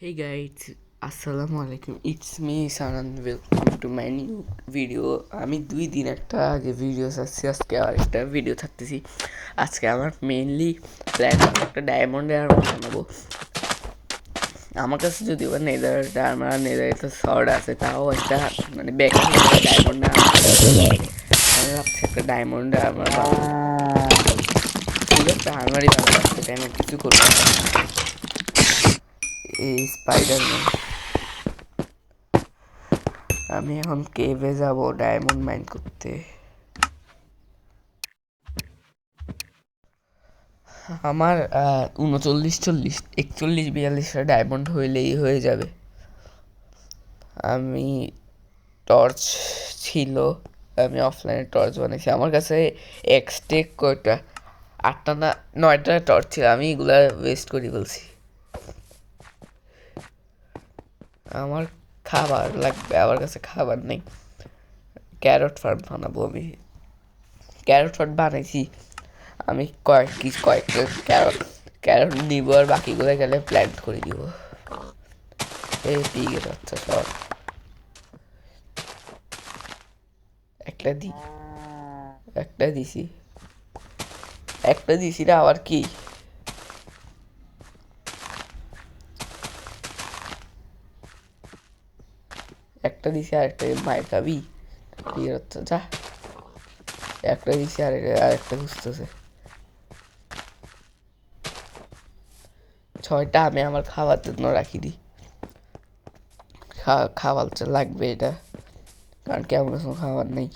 Hey guys, আসসালামু আলাইকুম, it's me Sanan, welcome to my new video. আমি 2 দিন একটা আগে ভিডিও ছাড়ছি, আজকে আর একটা ভিডিও থাকতেছি। আজকে আমার মেইনলি প্ল্যান একটা ডায়মন্ডের আর্মার বানাবো। আমার কাছে যদিও বা নেদারের আর্মার আর নেদারের শর্ট আছে, তাও একটা মানে ব্যাকআপ ডায়মন্ডের আর্মার আমি ভাবছি একটা ডায়মন্ডের আর্মার বানাবো। শুধু একটা আর্মারই বানাবো, আজকে আমি কিছু করবো না। এই স্পাইডারম্যান, আমি এখন কেভে যাব ডায়মন্ড মাইন করতে। আমার 39, 40, 41, 42টা ডায়মন্ড হইলেই হয়ে যাবে। আমি টর্চ ছিল, আমি অফলাইনে টর্চ বানিয়েছি। আমার কাছে এক্সটেক কয়টা, 8টা না 9টা টর্চ ছিল, আমি এগুলা ওয়েস্ট করে ফেলছি। আমার খাবার লাগবে, আমার কাছে খাবার নেই। ক্যারট ফার্ম বানাবো আমি। ক্যারট ফার্ম বানাইছি আমি, কয়েকটা ক্যারট ক্যারট নিব আর বাকিগুলো গেলে প্ল্যান্ট করে দিব। এই পিগে যাচ্ছে সব, একটা দি একটা দিছি একটা দিছি না, আবার কি একটা দিছি আর একটা মায়ের খাবি। পিগে যাচ্ছে যা, একটা দিছি আর একটা খুঁজতেছে। 6টা আমি আমার খাওয়ার জন্য রাখি দিই, খাবার লাগবে এটা, কারণ কেমন খাবার নেই।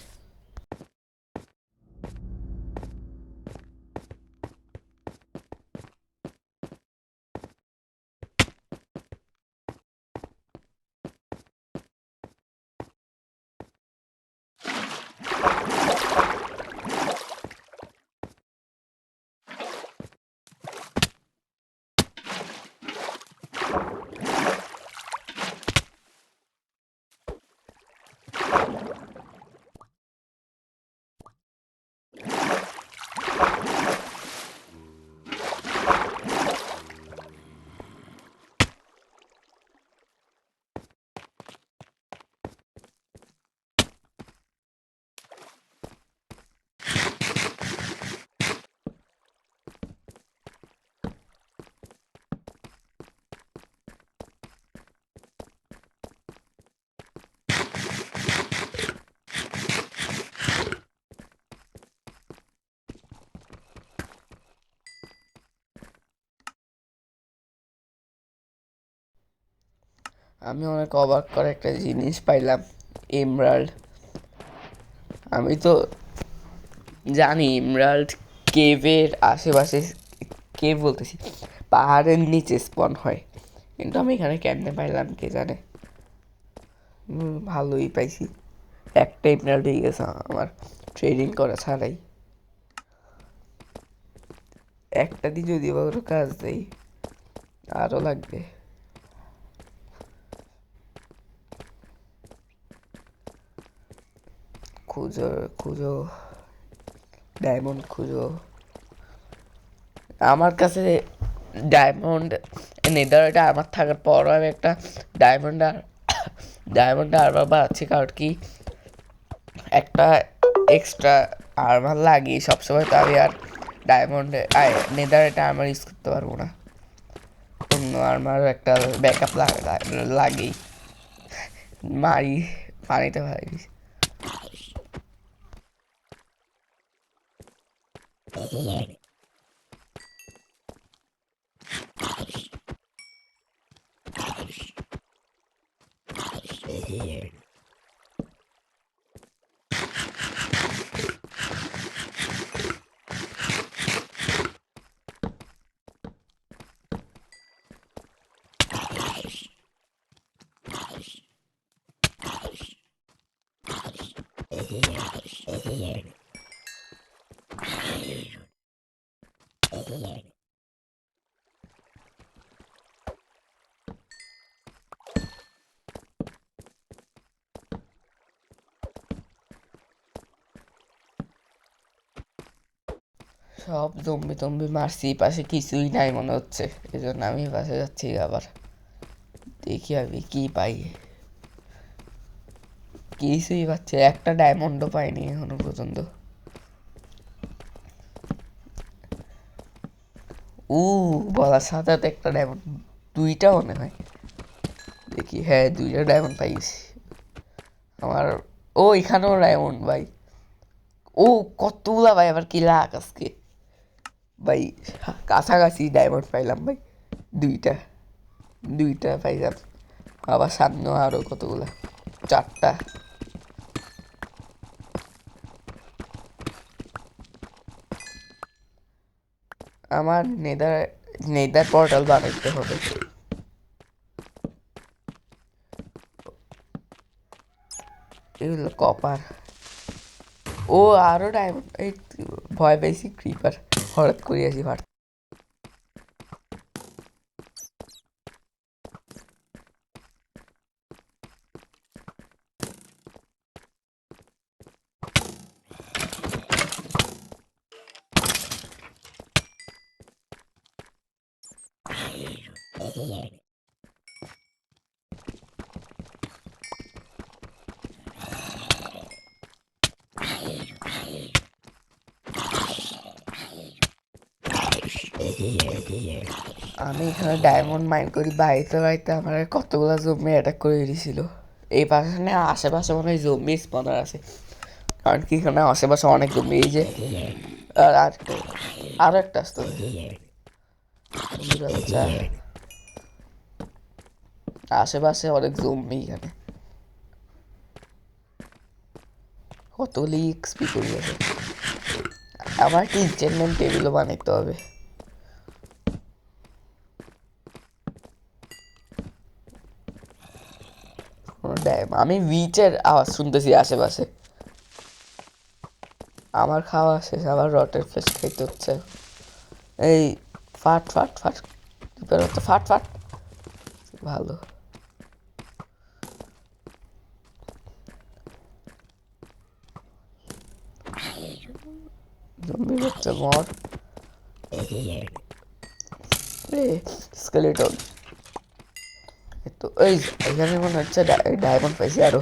আমি অনেক অবাক করে একটা জিনিস পাইলাম, এমরাল্ড। আমি তো জানি এমরাল্ড কেভের আশেপাশে, কেভ বলতেছি পাহাড়ের নিচে স্পন হয়, কিন্তু আমি এখানে কেমনে পাইলাম কে জানে। ভালোই পাইছি, একটা এমরাল্ড হয়ে গেছে আমার ট্রেডিং করা ছাড়াই। একটা দিয়ে যদি বা কোনো কাজ দেয়, আরও লাগবে। খুঁজো খুঁজো, ডায়মন্ড খুঁজো। আমার কাছে ডায়মন্ড নেদারটা আমার থাকার পরও আমি একটা ডায়মন্ড আর ডায়মন্ড আর্মার বানাচ্ছি, কারণ কি একটা এক্সট্রা আর্মার লাগিয়ে সবসময় তো আমি আর ডায়মন্ডে নেদারটা আর্মার ইউজ করতে পারবো না, অন্য আর্মার একটা ব্যাকআপ লাগেই। মারি, পানিতে ভাই। সব জম্বি টম্বি মারছি, পাশে কিছুই নাই মনে হচ্ছে, এই জন্য আমি পাশে যাচ্ছি আবার। দেখি আমি কি পাই। কিছুই পাচ্ছে, একটা ডায়মন্ডও পাইনি এখনো পর্যন্ত। বলার সাথে সাথে একটা ডায়মন্ড, দুইটা মনে হয়। দেখি, হ্যাঁ 2টা ডায়মন্ড পাইছি আমার। এখানেও ডায়মন্ড ভাই। কতগুলা ভাই, আবার কি লাখ আজকে ভাই। কাছাকাছি ডায়মন্ড পাইলাম ভাই। দুইটা দুইটা পাইলাম। আবার সামনেও আরো কতগুলা, 4টা। আমার নেদার নেদার পোর্টাল বানাইতে হবে। এগুলো কপার। আরো ডায়মন্ড। এই ভয় পেয়েছি, ক্রিপার হঠাৎ করে আসি ভাট। আমি এখানে ডায়মন্ড মাইন করি, বাড়িতে বাড়িতে আমার কতগুলো জমি অ্যাটাক করে দিয়েছিল। এই পাশে আশেপাশে মনে হয় জমি স্পনার আছে, কারণ কি এখানে আশেপাশে অনেক জমি। এই যে আর আরো একটা আসতে হবে। আচ্ছা, আশেপাশে অনেক জমি এখানে। কতগুলি এক্সপি করি আছে। আমার কি ইনচেন্টমেন্ট টেবিলও বানাইতে হবে। আমি উইচের আওয়াজ শুনতেছি আশেপাশে। আমার খাওয়া শেষ, আবার রটের ফ্লেশ খাইতে হচ্ছে। এই ফাট ফাট ফাট, হচ্ছে ফাট ফাট। ভালো। জম্বি বাচ্চা মর। স্কেলেটন। তো এখানে মনে হচ্ছে ডায়মন্ড পাইছি আরো।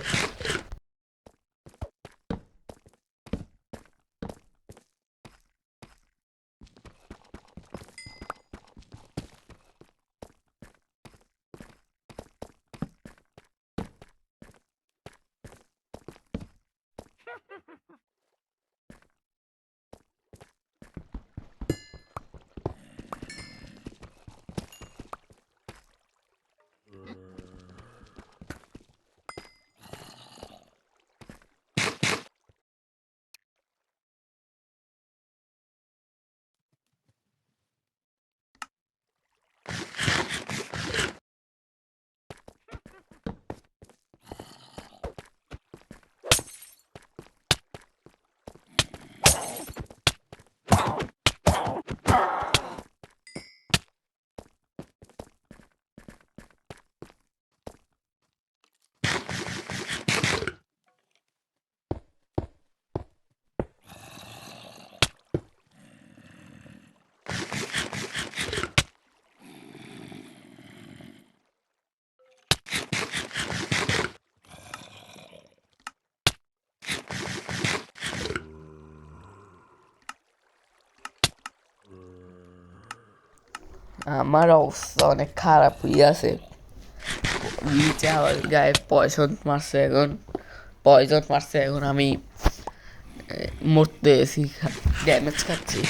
আমার অবস্থা অনেক খারাপ হয়ে আছে। নিচে আমার গায়ে পয়জন মারছে এখন আমি মরতে এসি, ড্যামেজ খাচ্ছি।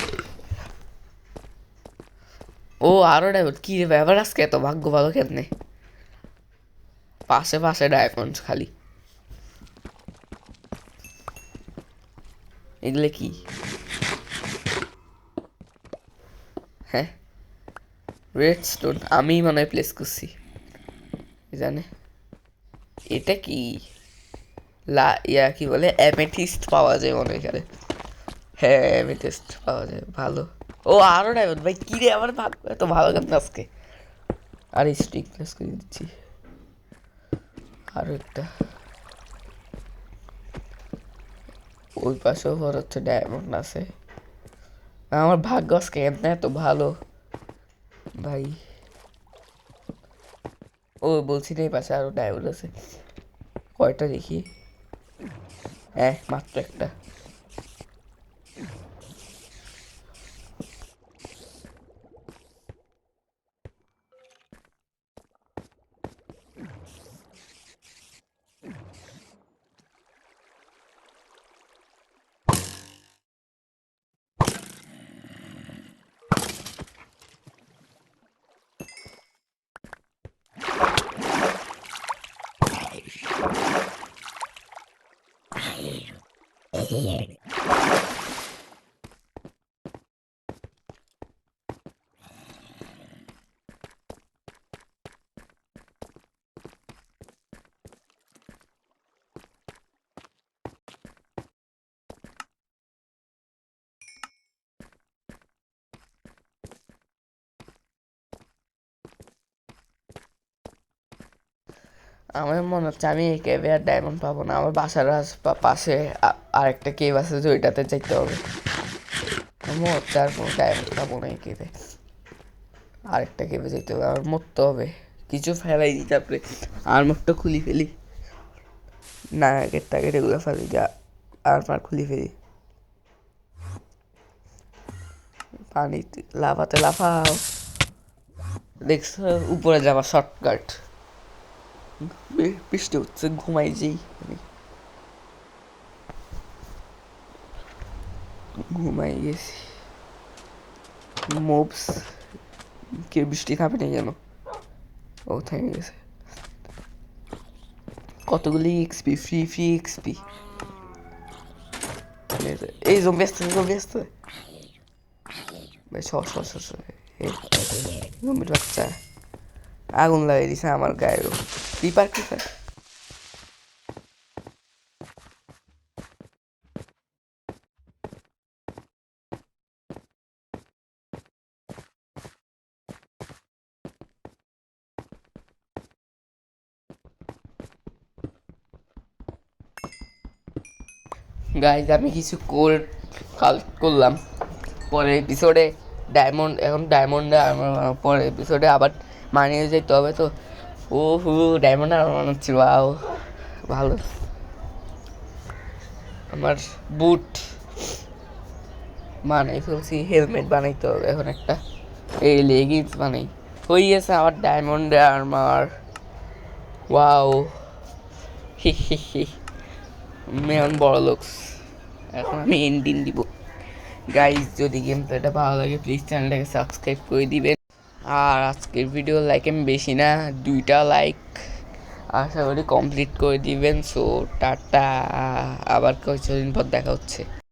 আরো ডায়মন্ড, কি ব্যাপার আজকে এত ভাগ্য ভালো কেমনে? পাশে পাশে ডায়মন্ড খালি। এগুলো কি? হ্যাঁ, রেড স্টোন আমি মনে হয় প্লেস করছি, জানে। এটা কি কি বলে, অ্যামেথিস্ট পাওয়া যায় মনে হয় এখানে। হ্যাঁ, অ্যামেথিস্ট পাওয়া যায়, ভালো। আরো ডায়মন্ড ভাই, কি রে আমার ভাগ্য এত ভালো কেন আজকে। আর স্টিক প্লেস করে দিচ্ছি আরো একটা। ওই পাশেও হচ্ছে ডায়মন্ড আছে। আমার ভাগ্য আজকে এমনি এত ভালো ভাই। ও বলছি না এই পাশে আরও ডায়মন্ড আছে। কয়টা দেখি? হ্যাঁ, মাত্র একটা। আমার মনে হচ্ছে আমি এই কেভে আর ডায়মন্ড পাবো না। আমার বাসার পাশে আরেকটা কেভ আছে যে ওইটাতে যাইতে হবে। মনে হচ্ছে আর কোনো ডায়মন্ড পাবো না এই কেভে। আরেকটা কেভে যেতে হবে, আর মরতে হবে। কিছু ফেলাই দিই তারপরে আর মুখটা খুলি ফেলি, না আগের টাগের এগুলো ফেলি যা আর মার খুলি ফেলি। পানি লাফাতে লাফাও, দেখছো উপরে যাওয়া শর্টকাট। বৃষ্টি হচ্ছে, ঘুমাই যেই আমি, ঘুমাই গেছি। মোবস কে বৃষ্টি থামে নেই যেন, ও থেমে গেছে। কতগুলি এক্সপি, ফ্রি ফ্রি এক্সপি। এই জম্বি আসতে, জম্বি আসতে ভাই, সর সর সর সর। জম্বির বাচ্চা আগুন লাগিয়ে দিছে আমার গায়েরও। Creeper creeper. গাইজ আমি কিছু কোড কালেক্ট করলাম, পরের এপিসোডে ডায়মন্ড, এখন ডায়মন্ডে আমার পরের এপিসোডে আবার মানিয়ে যেতে হবে তো। ও হু, ডায়মন্ড আর মনে হচ্ছে ওয়াও ভালো। আমার বুট বানাই ফেলছি, হেলমেট বানাইতে হবে এখন একটা, এই লেগিংস বানাই। হয়ে গেছে আমার ডায়মন্ড আর্মার, ওয়াও হি হি হি। মেয়ন বড় লোকস। এখন আমি এন্ডিং দিব। গাইজ যদি গেম প্লেটা ভালো লাগে প্লিজ চ্যানেলটাকে সাবস্ক্রাইব করে দিবেন। আর আজকের ভিডিও লাইক আমি বেশি না, 2টা লাইক আশা করি কমপ্লিট করে দিবেন। সো টাটা, আবার কিছুদিন পর দেখা হচ্ছে।